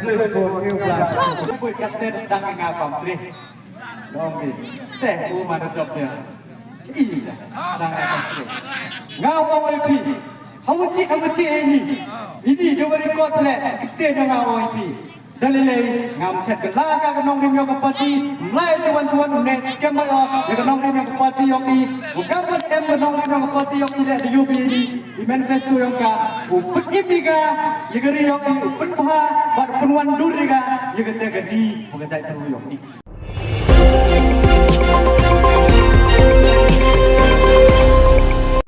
Sport yêu là buổi captain sedang ngapa play. Dong teh mana jobnya? Iya, sedang ngapa play. Ngapa IP? Hamuci ini dia beri kuat play. Kita dengan IP. Dalilai ngam chat kelaga kenong rim yang kepati mulai cuan net skema ya kenong rim yang kepati yoki bukan em kenong rim yang kepati yoki dari UB ini di manifesto yang ka upet imiga ya geri yoki upet paha bad penuan duriga ya gede gedi bukan cai teru yoki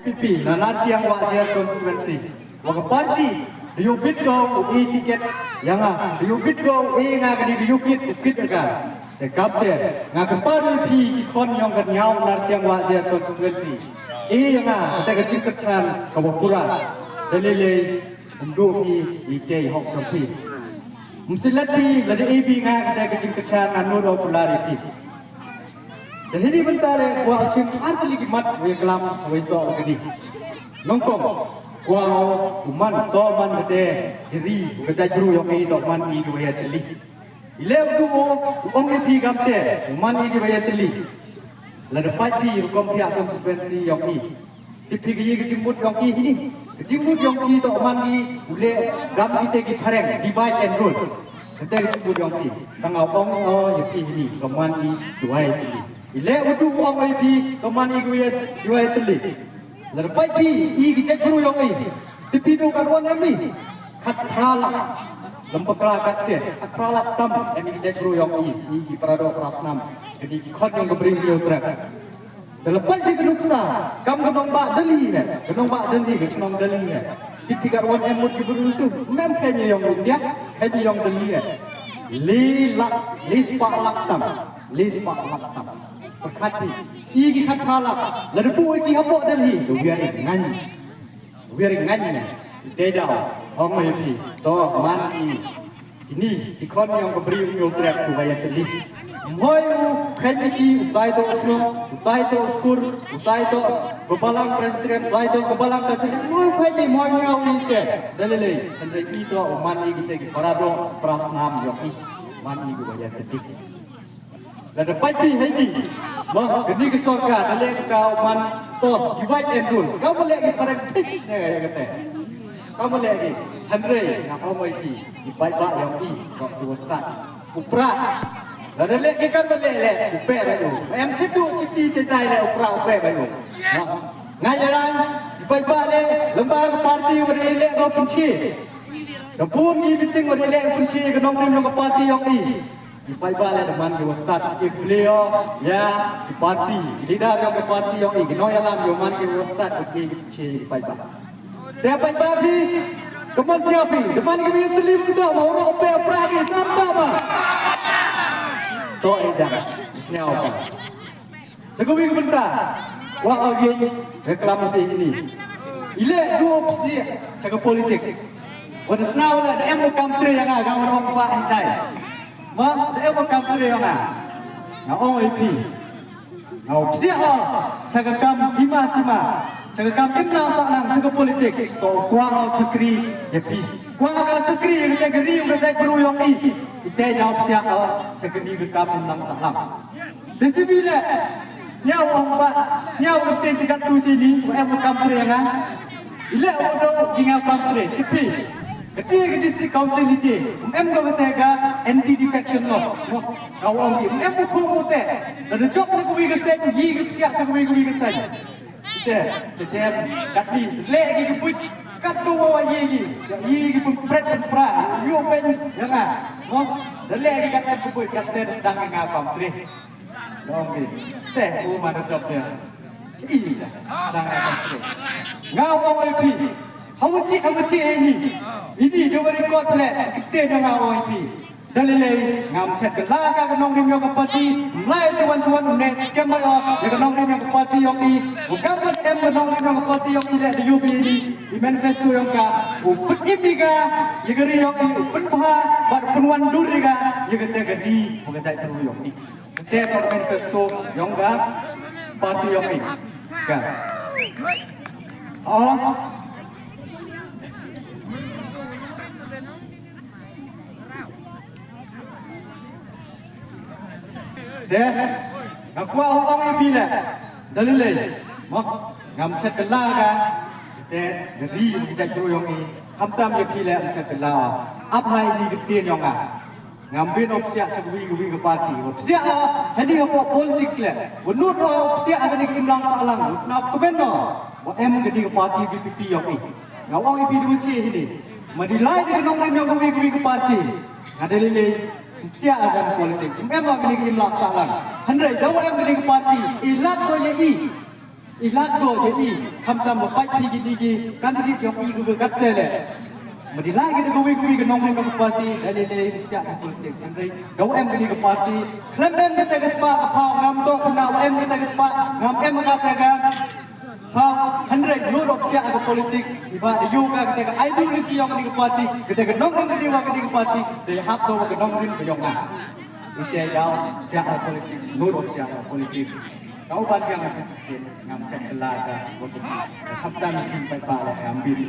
pipi nanti yang wajar konstituensi waka parti Diubit kau tiket yang diubit kau nga kadi diubit ka kapten nga kepari pi kon yang kenyau nas yang wajar konstituensi yang kita kecil kecil kawapura dalile untuk ite hok kampi msilati lade ebi nga kita kecil kecil anu do pulari pi jadi bentale wa sim antli kimat we kelam we to kedi nongkong Wow, uman toman kete diri kerja juru yang ini toman ini dua teli. Ilem tu orang ini gamte uman ini dua teli. Lalu pagi hukum pihak konstituensi yang ini. Tipi gaya kecimbut yang ini. Kecimbut yang ini toman ini boleh gam kita ki pareng divide and rule. Kita kecimbut yang ini. Tengah orang yang ini toman ini dua teli. Ilem tu orang ini toman ini dua teli. Lalu pagi ini kita guru yang ini, tapi tu karuan kami, kat pralak, lembek lakat dia, kat pralak tam, kami kita guru yang ini perado prasnam, jadi kod yang beri dia terak. Lalu pagi kenuksa, kamu kenong bak deli ni, kenong deli ni, tapi karuan emut guru itu, mem kayaknya yang dia, kayaknya yang deli ni, lispak lak tam. Perhati, ini kat pralak, lalu bu ini apa deli, biar ingatnya, tidak, orang ini, toh mati, ini ikon yang beri nyobrak tu bayar deli, moyu kaki utai to usno, utai to uskur, utai to kebalang presiden, utai to kebalang presiden, moyu kaki moyu yang ini, deli, hendak itu mati kita parado prasnam yoki, mati tu bayar deli. Lalu pagi hari mah geni kesorkan, ada kau man to divide and rule. Kau boleh lagi pada tik, ya kata. Kau boleh lagi. Henry, nak kau mau ini divide bak yang ini, kau cuba start. Upra, lalu lagi kan boleh leh, upek bayu. Em cetu citi cetai leh upra upek bayu. Ngajaran divide bak leh, lembaga parti boleh leh kau kunci. Kampung ni penting boleh leh kunci, kenong rim yang parti yang ini. Ipai balik teman kita start beliau ya di parti leader yang ke parti yang ini noya lam yang man kita start di ipai balik. Dia ipai balik kemas siapi depan kita telim tak mau rope peragi sampai apa? Toh jangan nyawa. Segubi bentar. Wah lagi reklam ini. Ile dua opsi cakap politik. Pada senau lah dia mau country yang agak orang pak hentai. Mak, dia apa kabar yang orang IP, siapa? Cakap sima, cakap imna salam, cakap politik, to kuang cakri, IP, kuang agak cakri yang kita geri yang kita perlu yang ini, kita jawab siapa? Cakap ni cakap imna salam. Disibile, siapa penting cakap tu sini, apa kabar yang Ile orang ingat kabar, tapi ketika distrik council itu, kau bertega anti defection law. Kau orang ini, kau bertega. Dan job nak kau berkesan, ye siap kau berkesan. Kita kati, lagi keput, kat kau awak ye pun pret perang, you pen, jangan. Dan lagi kata keput, kata sedang ngapa play. Okey, kau mana jobnya? Iya, sedang ngapa play. Ngapa IP? Hamuci ini dia beri kuat play. Kita dengan OIP. Dalilai ngam chat kelaga kenong rim yang kepati mulai cuan net skema ya kenong rim yang kepati yoki bukan em kenong rim yang kepati yoki dari UB ini di manifesto yang ka upet imiga ya geri yoki upet paha bad penuan duriga ya gede gedi bukan cai teru yoki kita manifesto yang ka parti yoki kan deh ngaku orang ini bila dalilai mak ngam set laga deh dari bijak yang ini hamtam yang bila set laga apa ini ketien yang ngambil opsi cakwi ke parti opsi hari apa politik lah menurut opsi ada di imlang salang snap kebenar buat em ke parti VPP yang ini ngawang ipi duci ini madilai di nong yang ke parti ada lele opsi ada politik semua em ke imlang salang henry jauh em ke parti ilat ko ye kamtam lepai pi kandidat yang ke katele madilai ke nong ke parti ada lele opsi ada politik henry jauh em ke parti klaim em kita ke sepak apa ngam to kena em kita ke sepak ngam em mengatakan Henry nur opsi ada politik iba di yoga ketika ideologi yang di parti ketika nongkrong di dewa di parti dari hak to ke nongkrong ke yoga itu ya opsi ada politik nur opsi ada politik kau bagi yang sisi ngam cek laga waktu kapten tim pai ambil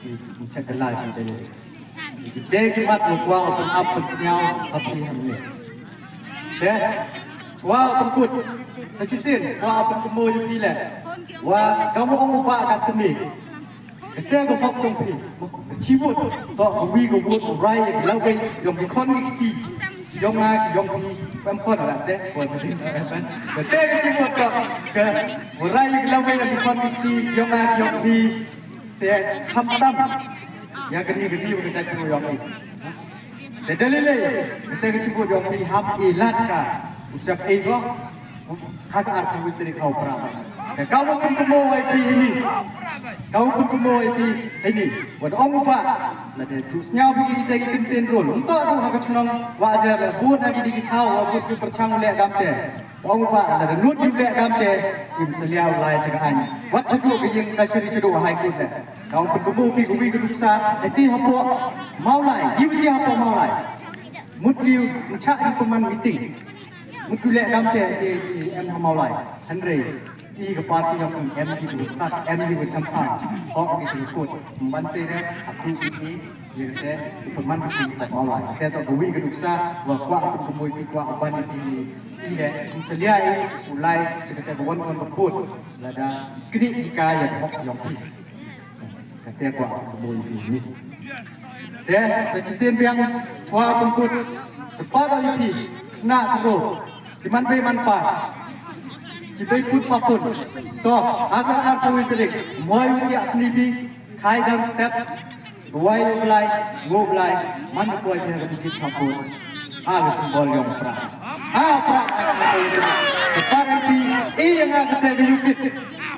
di cek laga itu jadi kimat lupa open up sinyal api hamil deh wah pengkut sejisin wah pengkemo yang gila wah kamu orang ubah kat temi kita go hok tong pi cibut to wi go wut rai lau kai yong ki kon ki yong na yong pi pam kon la te ko ti kita go cibut to ke rai lau kai yong ki kon ki yong na yong pi te kham tam ya gani ko ta chu yong pi te dalile kita go cibut yong pi hap ilat ka usap ego hak arti witri kau perawan. Kau pun kemo IP ini, kau pun kemo IP ini. Buat orang ubah, lada jusnya bagi kita kentin rol. Untuk tu hak cenong wajar buat lagi di kau, buat tu percang lek damte. Orang ubah lada nut di lek damte, im seliau lai sekarang. Buat cukup yang kasih cukup high good lek. Kau pun kemo pi kubi keduksa, itu hapo mau lai, jiwa hapo mau lai. Mutliu mencak di peman meeting. Mungkin lek damte em mau lai Henry ke parti yang em di start em di macam hok di ikut membantu saya aku ini yang saya teman di mau lai saya tak bui keduksa wa kwa aku kemui kwa aban ini tidak seliai ulai sekitar kawan berkut lada kini ika yang hok yang ini kata kwa kemui ini deh sejisin yang cua pengkut kepada ini nak terus Iman bay manpa, kita ikut papun. Toh, agar arti witrik, moy wiyak sendiri, kai dan step, buai ublai, ngoblai, man buai dia kebijit papun. Aga simbol yang perah. Perah. Kepada pi, yang agak tega yukit.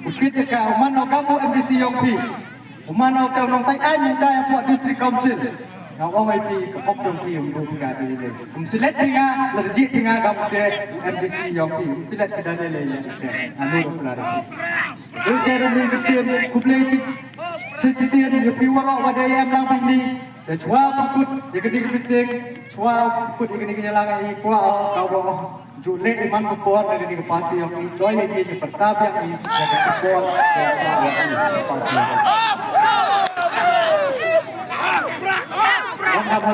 Yukit dekat umano kamu MDC yang pi. Umano kau nong saya anjing dah yang buat district council. Ngau orang itu kepopong pi yang berbuka di sini. Kumsilet dengan legit dengan kamu ke MDC yang pi. Kumsilet ke dalam lele. Anu berpelar. Jadi saya ni ketian kumplei sisi ni pi warak wadai yang lang ini. Dan cua pukut yang ketiga penting. Cua pukut yang ketiga lang ini kuah kau bawa. Julek iman berbuat dari ketiga parti yang ini. Doi ini pertama yang ini yang kesepol yang parti. Apa